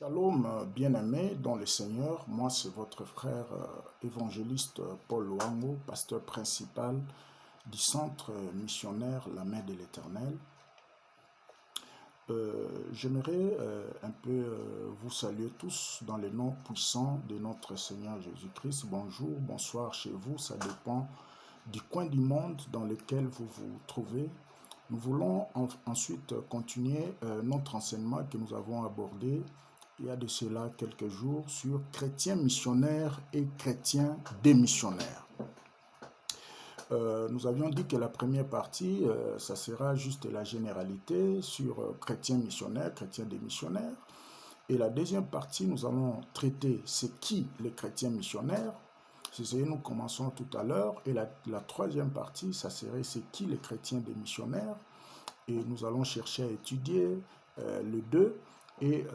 Shalom, bien-aimés dans le Seigneur. Moi, c'est votre frère évangéliste Paul Luango, pasteur principal du centre missionnaire La Main de l'Éternel. J'aimerais un peu vous saluer tous dans le nom puissant de notre Seigneur Jésus-Christ. Bonjour, bonsoir chez vous, ça dépend du coin du monde dans lequel vous vous trouvez. Nous voulons ensuite continuer notre enseignement que nous avons abordé il y a de cela quelques jours sur chrétiens missionnaires et chrétiens démissionnaires. Nous avions dit que la première partie, ça sera juste la généralité sur chrétiens missionnaires, chrétiens démissionnaires. Et la deuxième partie, nous allons traiter c'est qui les chrétiens missionnaires. C'est ce que nous commençons tout à l'heure. Et la troisième partie, ça serait c'est qui les chrétiens démissionnaires. Et nous allons chercher à étudier les deux. Et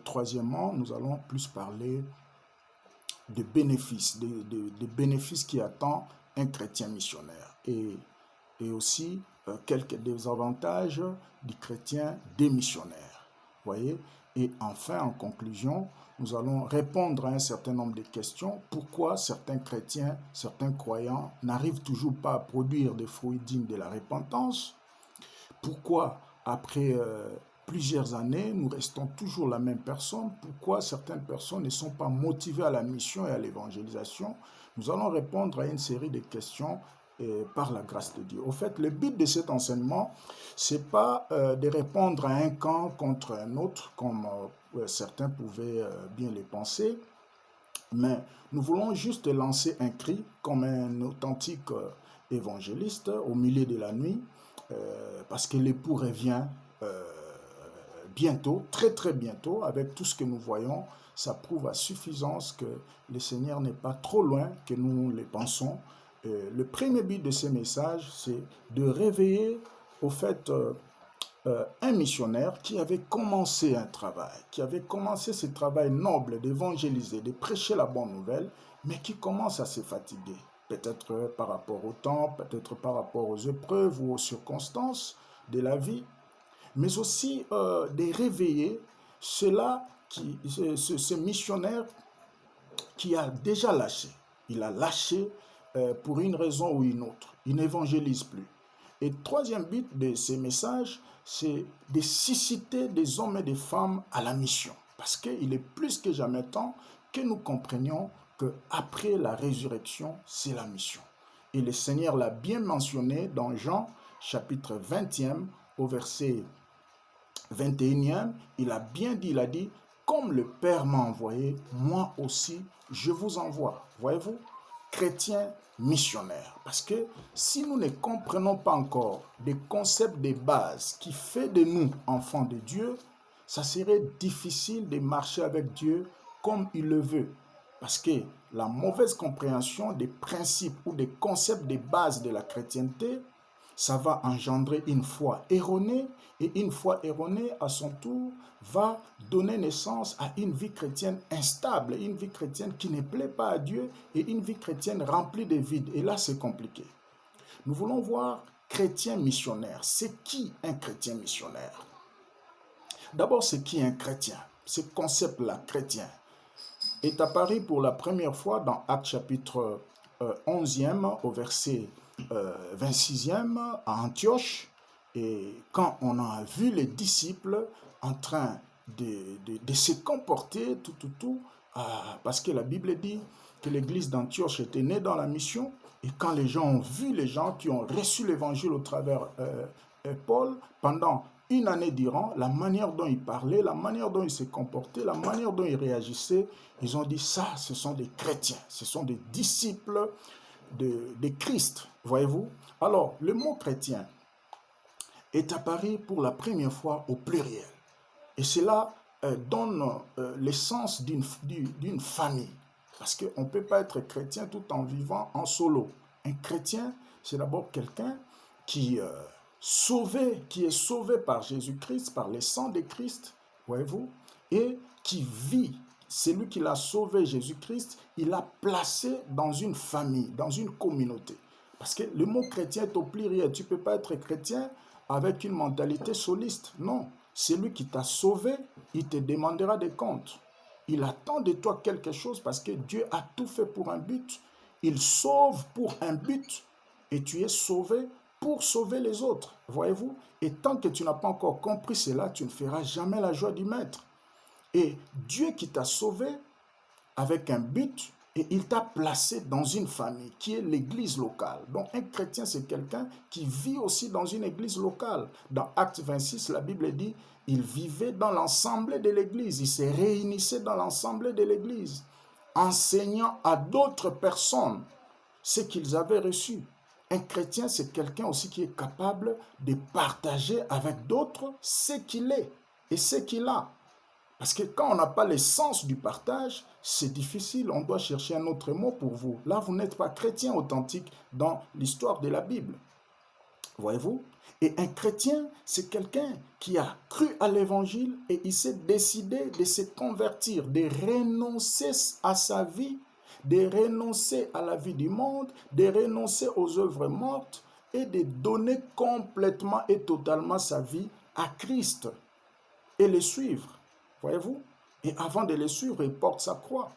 troisièmement, nous allons plus parler des bénéfices, des bénéfices qui attendent un chrétien missionnaire et aussi quelques désavantages du chrétien démissionnaire. Voyez? Et enfin, en conclusion, nous allons répondre à un certain nombre de questions. Pourquoi certains chrétiens, certains croyants n'arrivent toujours pas à produire des fruits dignes de la repentance? Pourquoi, après plusieurs années, nous restons toujours la même personne? Pourquoi certaines personnes ne sont pas motivées à la mission et à l'évangélisation? Nous allons répondre à une série de questions par la grâce de Dieu. Au fait, le but de cet enseignement, c'est pas de répondre à un camp contre un autre, comme certains pouvaient bien le penser, mais nous voulons juste lancer un cri comme un authentique évangéliste au milieu de la nuit, parce que l'époux revient bientôt, très très bientôt, avec tout ce que nous voyons. Ça prouve à suffisance que le Seigneur n'est pas trop loin que nous le pensons. Le premier but de ce message, c'est de réveiller au fait un missionnaire qui avait commencé un travail, qui avait commencé ce travail noble d'évangéliser, de prêcher la bonne nouvelle, mais qui commence à se fatiguer. Peut-être par rapport au temps, peut-être par rapport aux épreuves ou aux circonstances de la vie, mais aussi de réveiller ce missionnaire qui a déjà lâché. Il a lâché pour une raison ou une autre. Il n'évangélise plus. Et troisième but de ces messages, c'est de susciter des hommes et des femmes à la mission. Parce qu'il est plus que jamais temps que nous comprenions qu'après la résurrection, c'est la mission. Et le Seigneur l'a bien mentionné dans Jean, chapitre 20e, au verset 21e, il a bien dit, il a dit, comme le Père m'a envoyé, moi aussi, je vous envoie. Voyez-vous, chrétiens missionnaires. Parce que si nous ne comprenons pas encore des concepts de base qui fait de nous enfants de Dieu, ça serait difficile de marcher avec Dieu comme il le veut. Parce que la mauvaise compréhension des principes ou des concepts de base de la chrétienté, ça va engendrer une foi erronée, et une foi erronée, à son tour, va donner naissance à une vie chrétienne instable, une vie chrétienne qui ne plaît pas à Dieu, et une vie chrétienne remplie de vide. Et là, c'est compliqué. Nous voulons voir chrétien missionnaire. C'est qui un chrétien missionnaire? D'abord, c'est qui un chrétien? Ce concept-là, chrétien, est apparu pour la première fois dans Actes chapitre 11e au verset 26e à Antioche. Et quand on a vu les disciples en train de se comporter parce que la Bible dit que l'église d'Antioche était née dans la mission, et quand les gens ont vu les gens qui ont reçu l'évangile au travers Paul, pendant une année durant, la manière dont ils parlaient, la manière dont ils se comportaient, la manière dont ils réagissaient, ils ont dit ça, ce sont des chrétiens, ce sont des disciples de Christ, voyez-vous. Alors, le mot chrétien est apparu pour la première fois au pluriel. Et cela donne l'essence d'une famille. Parce qu'on ne peut pas être chrétien tout en vivant en solo. Un chrétien, c'est d'abord quelqu'un qui est sauvé par Jésus-Christ, par le sang de Christ, voyez-vous, et qui vit. C'est lui qui l'a sauvé, Jésus-Christ, il l'a placé dans une famille, dans une communauté. Parce que le mot chrétien est au pluriel. Tu ne peux pas être chrétien avec une mentalité soliste. Non, celui qui t'a sauvé, il te demandera des comptes. Il attend de toi quelque chose parce que Dieu a tout fait pour un but. Il sauve pour un but et tu es sauvé pour sauver les autres. Voyez-vous? Et tant que tu n'as pas encore compris cela, tu ne feras jamais la joie du maître. Et Dieu qui t'a sauvé avec un but, et il t'a placé dans une famille qui est l'église locale. Donc un chrétien, c'est quelqu'un qui vit aussi dans une église locale. Dans Acte 26, la Bible dit, il vivait dans l'ensemble de l'église, il se réunissait dans l'ensemble de l'église, enseignant à d'autres personnes ce qu'ils avaient reçu. Un chrétien, c'est quelqu'un aussi qui est capable de partager avec d'autres ce qu'il est et ce qu'il a. Parce que quand on n'a pas l'essence du partage, c'est difficile. On doit chercher un autre mot pour vous. Là, vous n'êtes pas chrétien authentique dans l'histoire de la Bible. Voyez-vous? Et un chrétien, c'est quelqu'un qui a cru à l'évangile et il s'est décidé de se convertir, de renoncer à sa vie, de renoncer à la vie du monde, de renoncer aux œuvres mortes et de donner complètement et totalement sa vie à Christ et le suivre. Voyez-vous? Et avant de le suivre, il porte sa croix.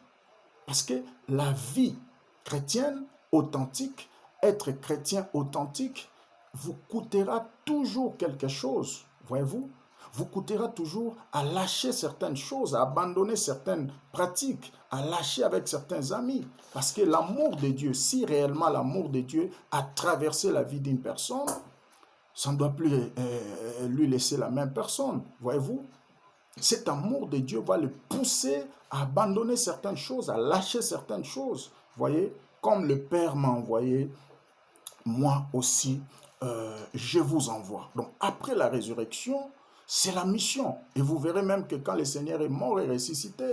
Parce que la vie chrétienne authentique, être chrétien authentique, vous coûtera toujours quelque chose. Voyez-vous? Vous coûtera toujours à lâcher certaines choses, à abandonner certaines pratiques, à lâcher avec certains amis. Parce que l'amour de Dieu, si réellement l'amour de Dieu a traversé la vie d'une personne, ça ne doit plus lui laisser la même personne. Voyez-vous? Cet amour de Dieu va le pousser à abandonner certaines choses, à lâcher certaines choses. Voyez, comme le Père m'a envoyé, moi aussi, je vous envoie. Donc, après la résurrection, c'est la mission. Et vous verrez même que quand le Seigneur est mort et ressuscité,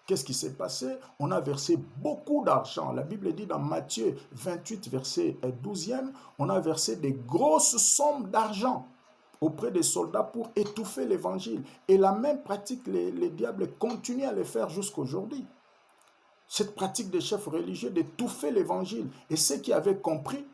qu'est-ce qui s'est passé? On a versé beaucoup d'argent. La Bible dit dans Matthieu 28, verset 12e, on a versé des grosses sommes d'argent auprès des soldats pour étouffer l'évangile. Et la même pratique, les diables continuent à le faire jusqu'aujourd'hui. Cette pratique des chefs religieux d'étouffer l'évangile. Et ceux qui avaient compris,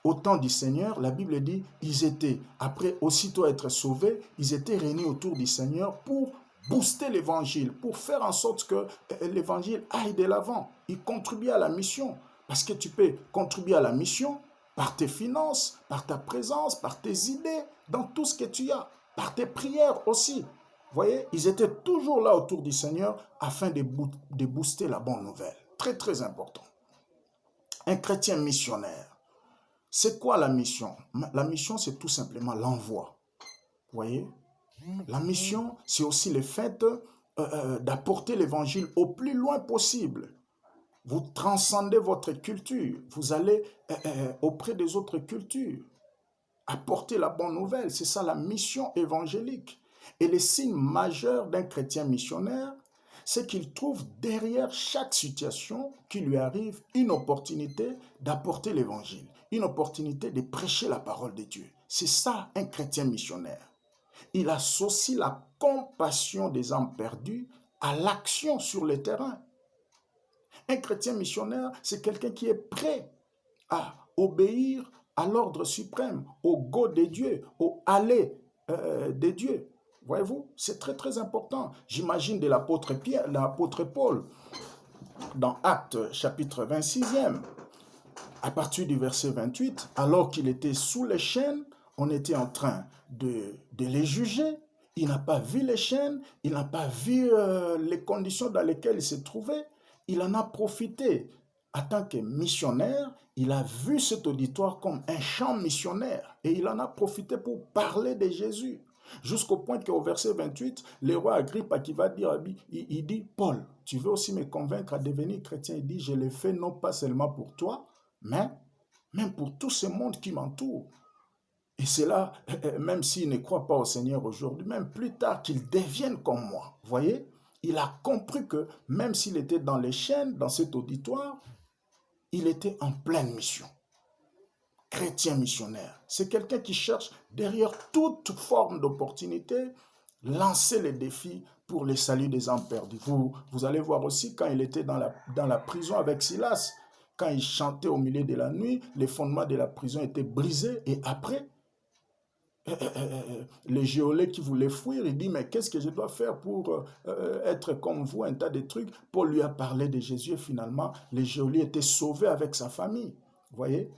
au temps du Seigneur, la Bible dit, ils étaient, après aussitôt être sauvés, ils étaient réunis autour du Seigneur pour booster l'évangile, pour faire en sorte que l'évangile aille de l'avant. Ils contribuent à la mission. Parce que tu peux contribuer à la mission par tes finances, par ta présence, par tes idées, dans tout ce que tu as, par tes prières aussi. Vous voyez, ils étaient toujours là autour du Seigneur afin de booster la bonne nouvelle. Très, très important. Un chrétien missionnaire. C'est quoi la mission? La mission, c'est tout simplement l'envoi. Vous voyez? La mission, c'est aussi le fait d'apporter l'évangile au plus loin possible. Vous transcendez votre culture. Vous allez auprès des autres cultures. Apporter la bonne nouvelle. C'est ça la mission évangélique. Et le signe majeur d'un chrétien missionnaire, c'est qu'il trouve derrière chaque situation qui lui arrive une opportunité d'apporter l'évangile, une opportunité de prêcher la parole de Dieu. C'est ça un chrétien missionnaire. Il associe la compassion des âmes perdues à l'action sur le terrain. Un chrétien missionnaire, c'est quelqu'un qui est prêt à obéir à l'ordre suprême, au go de Dieu, au aller de Dieu. Voyez-vous, c'est très très important. J'imagine de l'apôtre Paul, dans Actes chapitre 26e, à partir du verset 28, alors qu'il était sous les chaînes, on était en train de les juger. Il n'a pas vu les chaînes, il n'a pas vu les conditions dans lesquelles il se trouvait. Il en a profité. En tant que missionnaire, il a vu cet auditoire comme un champ missionnaire et il en a profité pour parler de Jésus. Jusqu'au point qu'au verset 28, le roi Agrippa qui va dire, il dit, Paul, tu veux aussi me convaincre à devenir chrétien? Il dit, je l'ai fait non pas seulement pour toi, mais même pour tout ce monde qui m'entoure. Et c'est là, même s'il ne croit pas au Seigneur aujourd'hui, même plus tard qu'il devienne comme moi. Vous voyez, il a compris que même s'il était dans les chaînes, dans cet auditoire, il était en pleine mission. Chrétien missionnaire, c'est quelqu'un qui cherche derrière toute forme d'opportunité, lancer les défis pour le salut des âmes perdues. Vous allez voir aussi quand il était dans la prison avec Silas, quand il chantait au milieu de la nuit, les fondements de la prison étaient brisés et après, les geôliers qui voulaient fuir, il dit, mais qu'est-ce que je dois faire pour être comme vous, un tas de trucs. Paul lui a parlé de Jésus et finalement, les geôliers étaient sauvés avec sa famille. Vous voyez?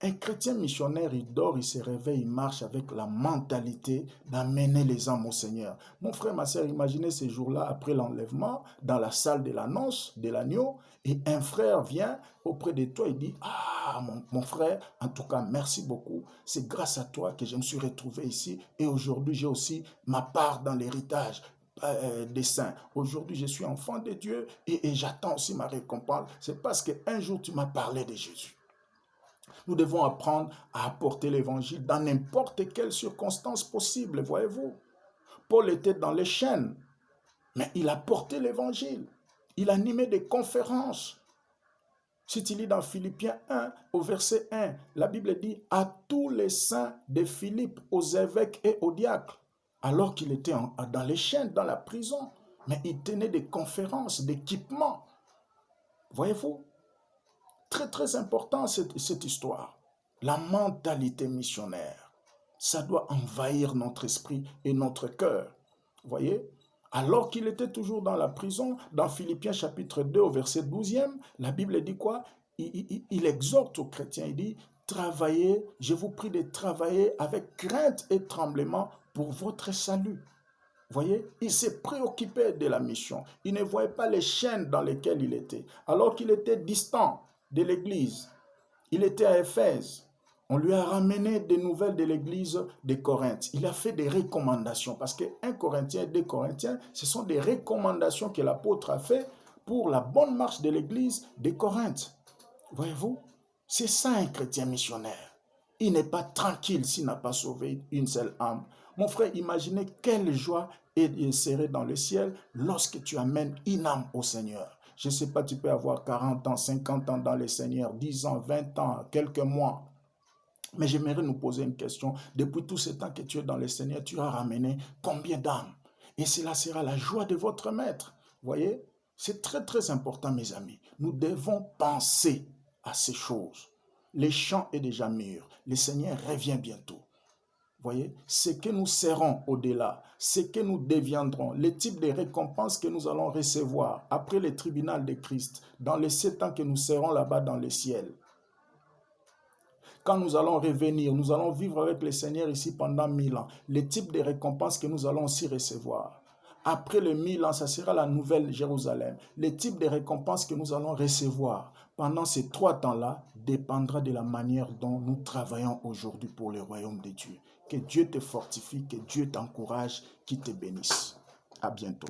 Un chrétien missionnaire, il dort, il se réveille, il marche avec la mentalité d'amener les âmes au Seigneur. Mon frère, ma soeur, imaginez ces jours-là, après l'enlèvement, dans la salle de l'annonce de l'agneau, et un frère vient auprès de toi et dit, ah, mon frère, en tout cas, merci beaucoup. C'est grâce à toi que je me suis retrouvé ici et aujourd'hui, j'ai aussi ma part dans l'héritage des saints. Aujourd'hui, je suis enfant de Dieu et j'attends aussi ma récompense. C'est parce qu'un jour, tu m'as parlé de Jésus. Nous devons apprendre à apporter l'évangile dans n'importe quelle circonstance possible, voyez-vous. Paul était dans les chaînes, mais il a porté l'évangile. Il animait des conférences. Si tu lis dans Philippiens 1, au verset 1, la Bible dit « À tous les saints de Philippe, aux évêques et aux diacres », alors qu'il était dans les chaînes, dans la prison, mais il tenait des conférences, d'équipements. Voyez-vous? Très, très important cette histoire. La mentalité missionnaire, ça doit envahir notre esprit et notre cœur. Vous voyez? Alors qu'il était toujours dans la prison, dans Philippiens chapitre 2 au verset 12e, la Bible dit quoi? Il exhorte aux chrétiens, il dit, travaillez, je vous prie de travailler avec crainte et tremblement pour votre salut. Vous voyez, il s'est préoccupé de la mission. Il ne voyait pas les chaînes dans lesquelles il était. Alors qu'il était distant de l'église, il était à Éphèse. On lui a ramené des nouvelles de l'église de Corinthe. Il a fait des recommandations parce que 1 Corinthien et 2 Corinthiens, ce sont des recommandations que l'apôtre a fait pour la bonne marche de l'église de Corinthe. Voyez-vous, c'est ça un chrétien missionnaire. Il n'est pas tranquille s'il n'a pas sauvé une seule âme. Mon frère, imaginez quelle joie est serrée dans le ciel lorsque tu amènes une âme au Seigneur. Je ne sais pas, tu peux avoir 40 ans, 50 ans dans le Seigneur, 10 ans, 20 ans, quelques mois. Mais j'aimerais nous poser une question. Depuis tout ce temps que tu es dans le Seigneur, tu as ramené combien d'âmes? Et cela sera la joie de votre maître. Voyez, c'est très très important, mes amis. Nous devons penser à ces choses. Les champs est déjà mûr. Le Seigneur revient bientôt. Voyez, ce que nous serons au-delà, ce que nous deviendrons, le type de récompense que nous allons recevoir après le tribunal de Christ, dans les 7 ans que nous serons là-bas dans le ciel. Quand nous allons revenir, nous allons vivre avec le Seigneur ici pendant 1000 ans. Le type de récompense que nous allons aussi recevoir. Après les 1000 ans, ça sera la nouvelle Jérusalem. Le type de récompense que nous allons recevoir pendant ces 3 temps-là dépendra de la manière dont nous travaillons aujourd'hui pour le royaume de Dieu. Que Dieu te fortifie, que Dieu t'encourage, qu'il te bénisse. À bientôt.